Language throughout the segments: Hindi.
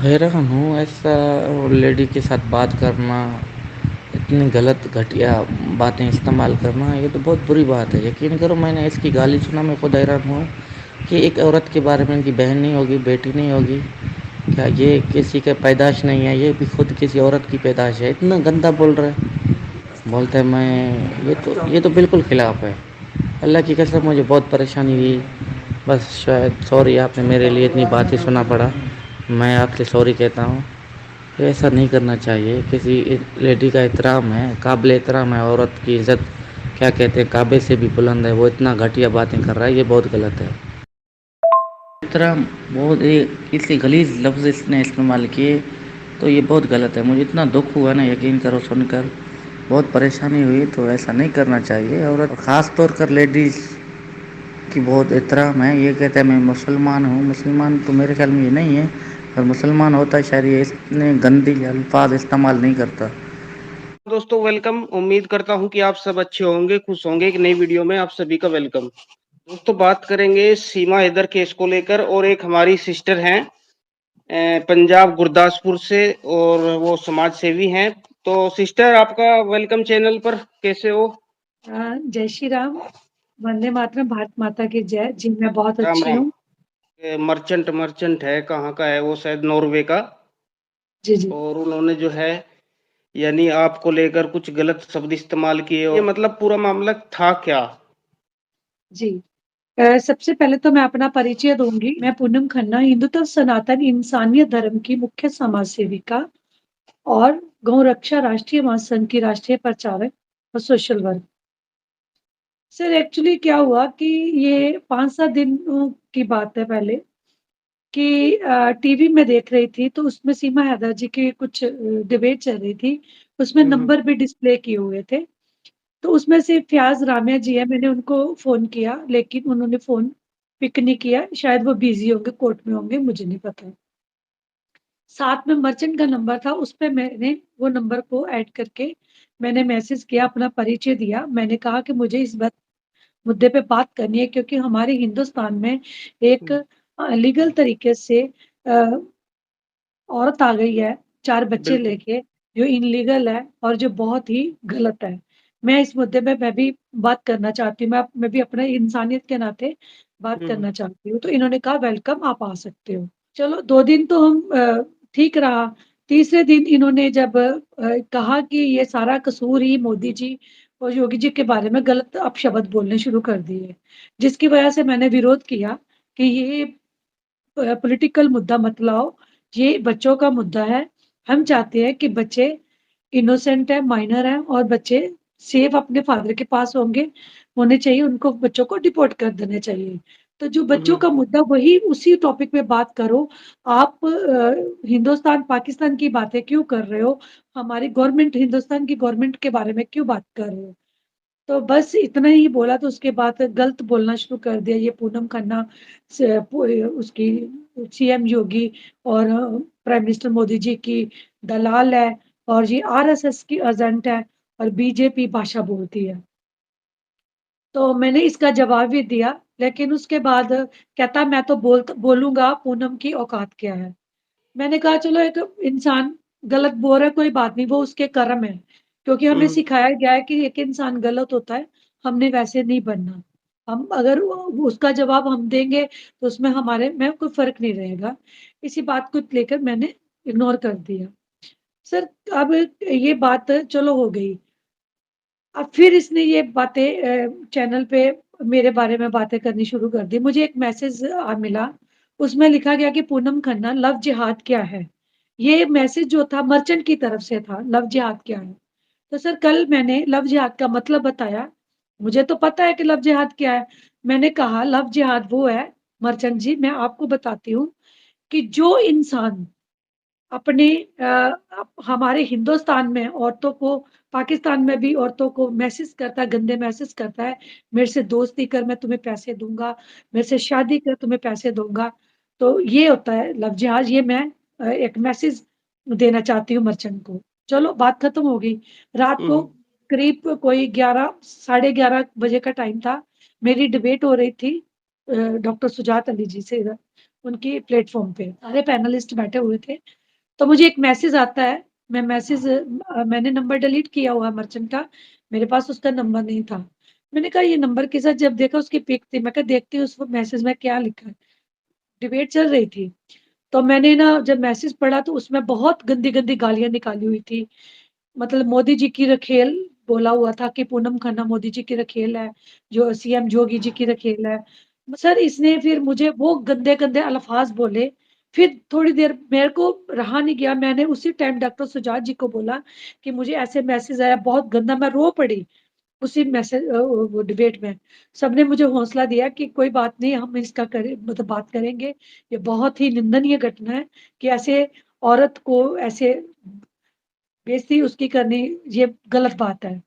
हैरान हूँ ऐसा लेडी के साथ बात करना, इतनी गलत घटिया बातें इस्तेमाल करना, ये तो बहुत बुरी बात है। यकीन करो मैंने इसकी गाली सुना, मैं खुद हैरान हुआ कि एक औरत के बारे में इनकी बहन नहीं होगी, बेटी नहीं होगी, क्या ये किसी का पैदाश नहीं है, ये भी खुद किसी औरत की पैदाश है। इतना गंदा बोल रहा है। बोलता है मैं ये तो बिल्कुल खिलाफ है। अल्लाह की कसम मुझे बहुत परेशानी हुई। बस शायद सॉरी आपने मेरे लिए इतनी बातें सुना पड़ा। मैं आपसे सॉरी कहता हूँ। ऐसा नहीं करना चाहिए। किसी लेडी का एहतराम है, काबिल एहतराम है, औरत की इज़्ज़त क्या कहते हैं काबे से भी बुलंद है। वो इतना घटिया बातें कर रहा है, ये बहुत गलत है। एहतराम बहुत किसी गलीज़ लफ्ज़ इसने इस्तेमाल किए, तो ये बहुत गलत है। मुझे इतना दुख हुआ ना, यकीन करो सुनकर बहुत परेशानी हुई। तो ऐसा नहीं करना चाहिए। और ख़ास तौर पर लेडीज़ की बहुत एहतराम है। ये कहता है मैं मुसलमान हूँ, मुसलमान तो मेरे ख्याल में ये नहीं है। अगर मुसलमान होता है शायद ये इतने गंदी अल्फाज इस्तेमाल नहीं करता। दोस्तों वेलकम। उम्मीद करता हूं कि आप सब अच्छे होंगे, खुश होंगे। एक नई वीडियो में आप सभी का वेलकम। दोस्तों बात करेंगे सीमा हैदर केस को लेकर। और एक हमारी सिस्टर हैं पंजाब गुरदासपुर से, और वो समाज सेवी हैं। तो सिस्टर आपका वेलकम चैनल पर। कैसे हो? जय श्री राम, वंदे मातरम, भारत माता की जय। जी मैं बहुत राम अच्छी राम। हूँ। मर्चेंट है, कहाँ का है वो? शायद नॉर्वे का। जी जी और उन्होंने जो है यानी आपको लेकर कुछ गलत शब्द इस्तेमाल किए। ये मतलब पूरा मामला था क्या? जी। सबसे पहले तो मैं अपना परिचय दूंगी। मैं पूनम खन्ना, हिंदुत्व सनातन इंसानियत धर्म की मुख्य समाज सेविका और गौ रक्षा राष्ट्रीय महासंघ की राष्ट्रीय प्रचारक और सोशल वर्क। सर एक्चुअली क्या हुआ कि ये 5-7 दिन की बात है पहले, कि टीवी में देख रही थी, तो उसमें सीमा हैदर जी की कुछ डिबेट चल रही थी। उसमें हम्म। नंबर भी डिस्प्ले किए हुए थे। तो उसमें से फयाज रामिया जी है, मैंने उनको फोन किया लेकिन उन्होंने फोन पिक नहीं किया। शायद वो बिजी होंगे, कोर्ट में होंगे, मुझे नहीं पता। साथ में मर्चेंट का नंबर था, उस पे मैंने वो नंबर को ऐड करके मैंने मैसेज किया, अपना परिचय दिया। मैंने कहा कि मुझे इस बात मुद्दे पे बात करनी है, क्योंकि हमारे हिंदुस्तान में एक लीगल तरीके से अ, औरत आ गई है 4 बच्चे बिल्कुल। लेके, जो इनलीगल है और जो बहुत ही गलत है। मैं इस मुद्दे पे मैं भी बात करना चाहती हूँ। मैं भी अपने इंसानियत के नाते बात हम्म। करना चाहती हूँ। तो इन्होंने कहा वेलकम, आप आ सकते हो। चलो 2 दिन तो हम ठीक रहा। तीसरे दिन इन्होंने जब कहा कि ये सारा कसूर ही मोदी जी और योगी जी के बारे में गलत अपशब्द बोलने शुरू कर दिए, जिसकी वजह से मैंने विरोध किया कि ये पॉलिटिकल मुद्दा मत लाओ, ये बच्चों का मुद्दा है। हम चाहते हैं कि बच्चे इनोसेंट है, माइनर है, और बच्चे सेफ अपने फादर के पास होने चाहिए। उनको बच्चों को डिपोर्ट कर देने चाहिए। तो जो बच्चों हम्म। का मुद्दा, वही उसी टॉपिक पे बात करो। आप हिंदुस्तान पाकिस्तान की बातें क्यों कर रहे हो? हमारी गवर्नमेंट, हिंदुस्तान की गवर्नमेंट के बारे में क्यों बात कर रहे हो? तो बस इतना ही बोला, तो उसके बाद गलत बोलना शुरू कर दिया। ये पूनम खन्ना उसकी सीएम योगी और प्राइम मिनिस्टर मोदी जी की दलाल है, और ये आरएसएस की एजेंट है, और बीजेपी भाषा बोलती है। तो मैंने इसका जवाब भी दिया, लेकिन उसके बाद कहता मैं तो बोलूंगा, पूनम की औकात क्या है। मैंने कहा चलो, एक इंसान गलत बोल रहा है, कोई बात नहीं, वो उसके कर्म है। क्योंकि हमें हम्म। सिखाया गया है कि एक इंसान गलत होता है, हमने वैसे नहीं बनना। हम अगर उसका जवाब हम देंगे, तो उसमें हमारे में कोई फर्क नहीं रहेगा। इसी बात को लेकर मैंने इग्नोर कर दिया। सर अब ये बात चलो हो गई। अब फिर इसने ये बातें चैनल पे मेरे बारे में बातें करनी शुरू कर दी। मुझे एक मैसेज मिला, उसमें लिखा गया कि पूनम खन्ना, लव जिहाद क्या है? ये मैसेज जो था मर्चेंट की तरफ से था, लव जिहाद क्या है? तो सर कल मैंने लव जिहाद का मतलब बताया। मुझे तो पता है कि लव जिहाद क्या है। मैंने कहा लव जिहाद वो है, मर्चेंट जी मैं आपको बताती हूँ, कि जो इंसान अपने हमारे हिंदुस्तान में औरतों को, पाकिस्तान में भी औरतों को मैसेज करता है, गंदे मैसेज करता है, मेरे से दोस्ती कर मैं तुम्हें पैसे दूंगा, मेरे से शादी कर तुम्हें पैसे दूंगा। तो ये होता है लव जिहाद। ये मैं एक मैसेज देना चाहती हूँ मर्चेंट को। चलो बात खत्म हो गई। रात को हम्म। करीब कोई 11, साढ़े 11 बजे का टाइम था। मेरी डिबेट हो रही थी डॉक्टर सुजात अली जी से। उनकी प्लेटफ़ॉर्म पे, सारे पैनलिस्ट बैठे हुए थे। तो मुझे एक मैसेज आता है, मैंने नंबर डिलीट किया हुआ है मर्चेंट का, मेरे पास उसका नंबर नहीं था। मैंने कहा ये नंबर के साथ जब देखा उसकी पिक थी, मैं कहा देखती हूँ उस मैसेज में क्या लिखा है। डिबेट चल रही थी, तो मैंने ना जब मैसेज पढ़ा तो उसमें बहुत गंदी-गंदी गालियाँ निकाली हुई थी। मतलब मोदी जी की रखेल बोला हुआ था कि पूनम खन्ना मोदी जी की रखेल है, जो सीएम जोगी जी की रखेल है। सर इसने फिर मुझे वो गंदे-गंदे अल्फाज़ बोले, फिर थोड़ी देर मेरे को रहा नहीं गया, मैंने उसी टाइम डॉक्टर सुजात जी को बोला कि मुझे ऐसे मैसेज आया बहुत गंदा, मैं रो पड़ी उसी वो डिबेट में। सबने मुझे हौसला दिया कि कोई बात नहीं हम इसका मतलब बात करेंगे। ये बहुत ही निंदनीय घटना है कि ऐसे औरत को ऐसे बेइज़्ज़ती उसकी करनी ये गलत बात है।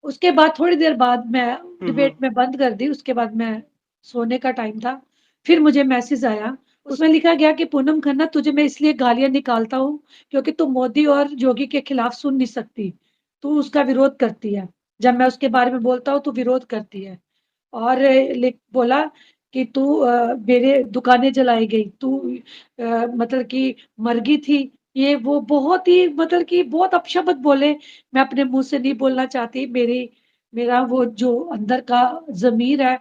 उसके बाद थोड़ी देर बाद मैं हम्म। डिबेट में बंद कर दी, उसके बाद मैं सोने का टाइम था। फिर मुझे मैसेज आया, उसमें लिखा गया कि पूनम खन्ना तुझे मैं इसलिए गालियाँ निकालता हूँ, क्योंकि तू मोदी और योगी के खिलाफ सुन नहीं सकती। तू उसका विरोध करती है। जब मैं उसके बारे में बोलता हूँ, तू विरोध करती है। और लिख बोला कि तू मेरे दुकानें जलाई गई, तू मतलब कि मर गई थी। ये वो बहुत ही मतलब कि बहुत अपशब्द बोले, मैं अपने मुँह से नहीं बोलना चाहती, मेरा वो जो अंदर का ज़मीर है,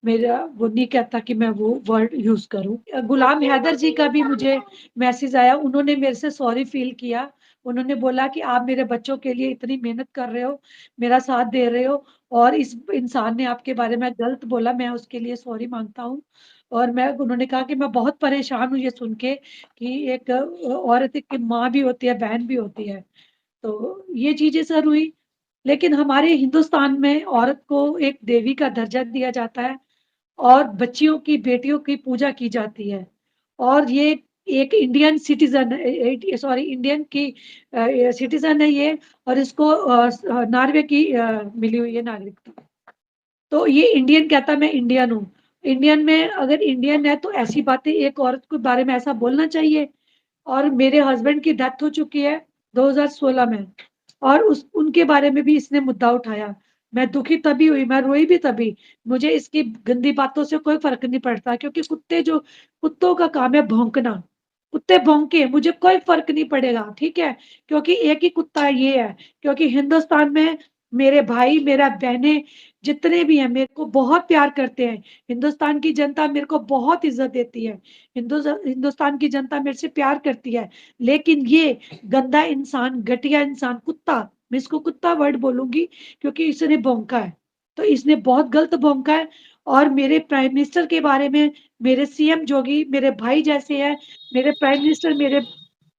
मेरा वो नहीं कहता कि मैं वो वर्ड यूज़ करूँ। गुलाम हैदर जी का भी मुझे मैसेज आया, उन्होंने मेरे से सॉरी फ़ील किया। उन्होंने बोला कि आप मेरे बच्चों के लिए इतनी मेहनत कर रहे हो, मेरा साथ दे रहे हो और इस इंसान ने आपके बारे में गलत बोला, मैं उसके लिए सॉरी माँगता हूँ। और मैं उन्होंने कहा कि मैं बहुत परेशान हूँ ये सुन के कि एक औरत की माँ भी होती है, बहन भी होती है। तो ये चीज़ें सर हुई, लेकिन हमारे हिंदुस्तान में औरत को एक देवी का दर्जा दिया जाता है और बच्चियों की, बेटियों की पूजा की जाती है। और ये एक इंडियन सिटीज़न सॉरी इंडियन की सिटीज़न है ये और इसको नॉर्वे की मिली हुई है नागरिकता। तो ये इंडियन कहता है मैं इंडियन हूँ। इंडियन में अगर इंडियन है तो ऐसी बातें एक औरत के बारे में ऐसा बोलना चाहिए। और मेरे हस्बैंड की डेथ हो चुकी है 2016 में और उस उनके बारे में भी इसने मुद्दा उठाया। मैं दुखी तभी हुई, मैं रोई भी तभी। मुझे इसकी गंदी बातों से कोई फ़र्क नहीं पड़ता क्योंकि कुत्तों का काम है भौंकना। कुत्ते भौंके, मुझे कोई फ़र्क नहीं पड़ेगा, ठीक है? क्योंकि एक ही कुत्ता ये है, क्योंकि हिंदुस्तान में मेरे भाई, मेरा बहनें जितने भी हैं मेरे को बहुत प्यार करते हैं। हिंदुस्तान की जनता मेरे को बहुत इज़्ज़त देती है। हिंदुस्तान की जनता मेरे से प्यार करती है। लेकिन ये गंदा इंसान, घटिया इंसान, कुत्ता, मैं इसको कुत्ता वर्ड बोलूँगी क्योंकि इसने भौंका है। तो इसने बहुत गलत भौंका है और मेरे प्राइम मिनिस्टर के बारे में, मेरे सीएम जोगी मेरे भाई जैसे हैं, मेरे प्राइम मिनिस्टर मेरे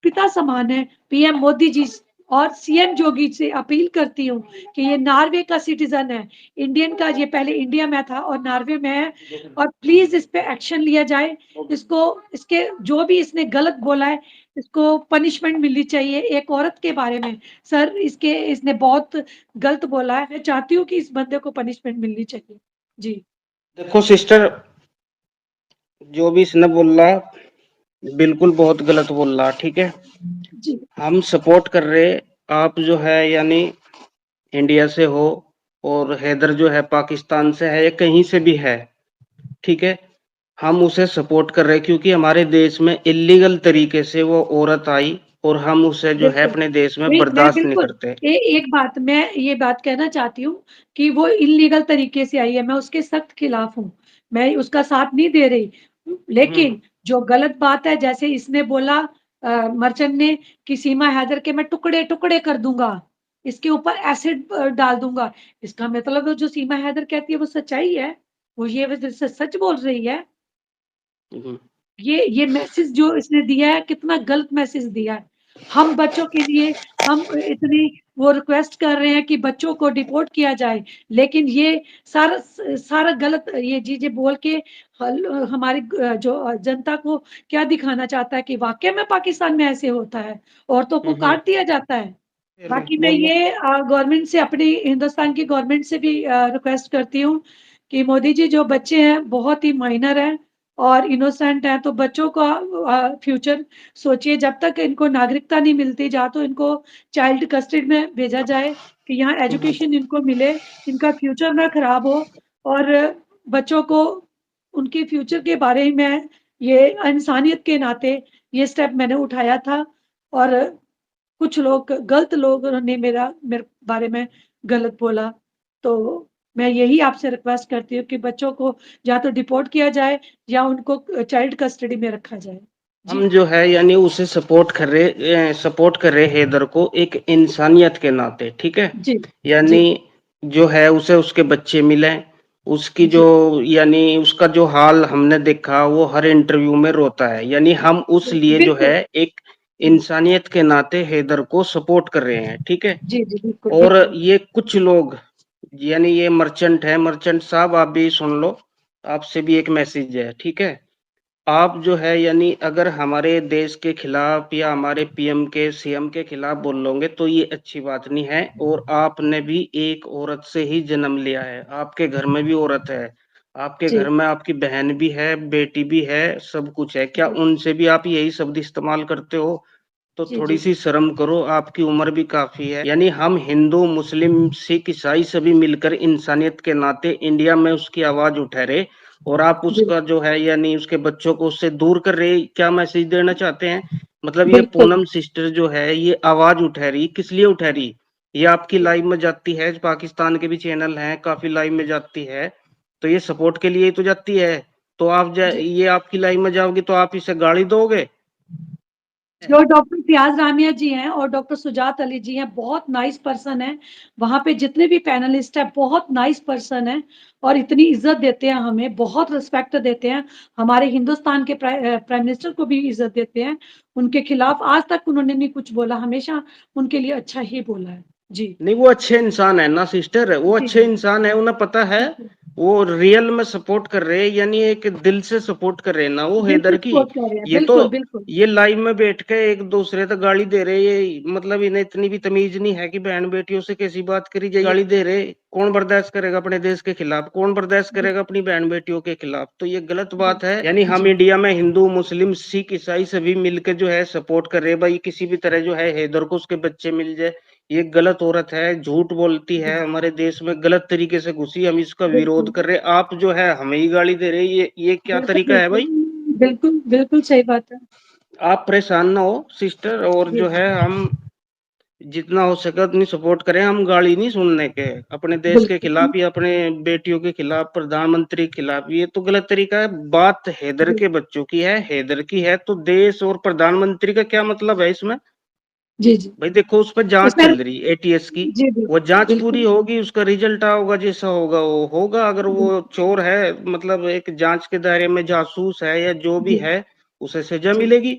पिता समान हैं, पीएम मोदी जी और सीएम जोगी से अपील करती हूँ कि ये नॉर्वे का सिटीज़न है। इंडियन का ये पहले इंडिया में था और नॉर्वे में है और प्लीज़ इस पे एक्शन लिया जाए। इसको इसके जो भी इसने गलत बोला है, इसको पनिशमेंट मिलनी चाहिए एक औरत के बारे में। सर इसने बहुत गलत बोला है। मैं चाहती हूँ कि इस बंदे को पनिशमेंट मिलनी चाहिए। जी। देखो सिस्टर, जो भी इसने बोला बिल्कुल बहुत गलत बोल रहा, ठीक है? जी। हम सपोर्ट कर रहे, आप जो है यानी इंडिया से हो और हैदर जो है पाकिस्तान से है या कहीं से भी है, ठीक है? हम उसे सपोर्ट कर रहे हैं क्योंकि हमारे देश में इल्लीगल तरीके से वो औरत आई और हम उसे जो है बिल्कुल। अपने देश में मैं बर्दाश्त नहीं बिल्कुल करते। एक बात मैं ये बात कहना चाहती हूँ कि वो इल्लीगल तरीके से आई है, मैं उसके सख्त खिलाफ हूँ। मैं उसका साथ नहीं दे रही। हुँ, लेकिन जो गलत बात है जैसे इसने बोला मर्चेंट ने कि सीमा हैदर के मैं टुकड़े-टुकड़े कर दूँगा। इसके ऊपर एसिड डाल दूँगा। इसका मतलब जो सीमा हैदर कहती है वो सच्चाई है। वो ये सच बोल रही है। हुँ, ये मैसेज जो इसने दिया है कितना गलत मैसेज दिया है। हम बच्चों के लिए हम इतनी वो रिक्वेस्ट कर रहे हैं कि बच्चों को डिपोर्ट किया जाए, लेकिन ये सारा गलत ये चीज़ें बोल के हमारी जो जनता को क्या दिखाना चाहता है कि वाक़ई में पाकिस्तान में ऐसे होता है, औरतों को हुँ, हुँ। काट दिया जाता है। चलो बाकी मैं बोलो। ये गवर्नमेंट से अपनी हिंदुस्तान की गवर्नमेंट से भी रिक्वेस्ट करती हूँ कि मोदी जी जो बच्चे हैं बहुत ही माइनर हैं और इनोसेंट हैं, तो बच्चों का फ्यूचर सोचिए जब तक इनको नागरिकता नहीं मिलती, या तो इनको चाइल्ड कस्टडी में भेजा जाए कि यहाँ हुँ, हुँ, एजुकेशन इनको मिले, इनका फ्यूचर ना खराब हो और बच्चों को उनके फ्यूचर के बारे में ये इंसानियत के नाते ये स्टेप मैंने उठाया था। और कुछ लोग गलत लोगों ने मेरे बारे में गलत बोला। तो मैं यही आपसे रिक्वेस्ट करती हूँ कि बच्चों को या तो डिपोर्ट किया जाए या उनको चाइल्ड कस्टडी में रखा जाए। जी, हम जो है यानी उसे सपोर्ट कर रहे हैदर को एक इंसानियत के नाते, ठीक है? जी, यानी जी, जो है उसे उसके बच्चे मिले, उसकी जो जी, यानी उसका जो हाल हमने देखा वो हर इंटरव्यू में रोता है। यानी हम उस लिए जो है बिल्कुल। एक इंसानियत के नाते हैदर को सपोर्ट कर रहे हैं, ठीक है? जी, जी, बिल्कुल, और बिल्कुल। ये कुछ लोग यानी ये मर्चेंट है, मर्चेंट साहब आप भी सुन लो, आपसे भी एक मैसेज है, ठीक है? आप जो है यानी अगर हमारे देश के खिलाफ या हमारे पीएम के सीएम के खिलाफ बोलोगे तो ये अच्छी बात नहीं है। और आपने भी एक औरत से ही जन्म लिया है, आपके घर में भी औरत है, आपके जी, घर में आपकी बहन भी है, बेटी भी है, सब कुछ है। क्या जी, उनसे भी आप यही शब्द इस्तेमाल करते हो? तो जी, थोड़ी जी, सी शर्म करो, आपकी उम्र भी काफी है। यानी हम हिंदू मुस्लिम सिख ईसाई सभी मिलकर इंसानियत के नाते इंडिया में उसकी आवाज उठा रहे, और आप जी, उसका जो है यानी उसके बच्चों को उससे दूर कर रहे। क्या मैसेज देना चाहते हैं? मतलब ये बिल्कुल। पूनम सिस्टर जो है ये आवाज उठा रही, किस लिए उठा रही? ये आपकी लाइव में जाती है, पाकिस्तान के भी चैनल हैं काफी लाइव में जाती है, तो ये सपोर्ट के लिए ही तो जाती है। तो जी, ये आपकी लाइव में जाओगी तो आप इसे गाली दोगे? जो डॉक्टर फियाज रामिया जी हैं और डॉक्टर सुजात अली जी हैं, बहुत नाइस पर्सन है। वहां पे जितने भी पैनलिस्ट हैं बहुत नाइस पर्सन है और इतनी इज्जत देते हैं, हमें बहुत रिस्पेक्ट देते हैं। हमारे हिंदुस्तान के प्राइम मिनिस्टर को भी इज्जत देते हैं। उनके खिलाफ आज तक उन्होंने नहीं कुछ बोला, हमेशा उनके लिए अच्छा ही बोला है। जी, नहीं, वो अच्छे इंसान है ना सिस्टर, वो जी, अच्छे जी, इंसान है, उन्हें पता है। बिल्कुल, वो रियल में सपोर्ट कर रहे हैं, यानी एक दिल से सपोर्ट कर रहे हैं ना वो हैदर बिल्कुल की। सपोर्ट कर रहे हैं, ये तो बिल्कुल, बिल्कुल, ये लाइव में बैठ के एक दूसरे तो गाली दे रहे, ये मतलब इन्हें इतनी भी तमीज नहीं है कि बहन बेटियों से कैसी बात करी जाए। गाली दे रहे, कौन बर्दाश्त करेगा अपने देश के खिलाफ? कौन बर्दाश्त करेगा अपनी बहन बेटियों के खिलाफ? तो ये गलत बात है। यानी हम जी, इंडिया में हिंदू मुस्लिम सिख ईसाई सभी मिलकर जो है सपोर्ट कर रहे हैं भाई, किसी भी तरह जो है हैदर को उसके बच्चे मिल जाए। ये गलत औरत है, झूठ बोलती जी, है, हमारे देश में गलत तरीके से घुसी, हम इसका विरोध बिल्कुल, कर रहे। आप जो है हमें ही गाली दे रहे, ये क्या बिल्कुल, तरीका है बिल्कुल, भाई? बिल्कुल, बिल्कुल सही बात है। आप परेशान ना हो सिस्टर, और जी, जो है हम जितना हो सके उतनी सपोर्ट करें। हम गाली नहीं सुनने के अपने देश के बिल्कुल, खिलाफ या अपने बेटियों के खिलाफ, प्रधानमंत्री के खिलाफ, ये तो गलत तरीका है। बात हैदर जी, के बच्चों की है, हैदर की है, तो देश और प्रधानमंत्री का क्या मतलब है इसमें? जी, जी। भाई देखो, उस पर तो जांच सर, चल रही एटीएस की, जी, वो जांच पूरी बिल्कुल, होगी, उसका रिजल्ट होगा, जैसा होगा वो होगा। अगर वो बिल्कुल, चोर है, मतलब एक जांच के दायरे में जासूस है या जो भी जी, है, उसे सजा जी, मिलेगी।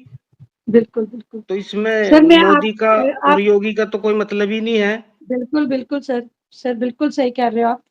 बिल्कुल, बिल्कुल। तो इसमें सर मैं मोदी का और आप योगी का तो कोई मतलब ही नहीं है। बिल्कुल, बिल्कुल सर, सर बिल्कुल सही कह रहे हो आप।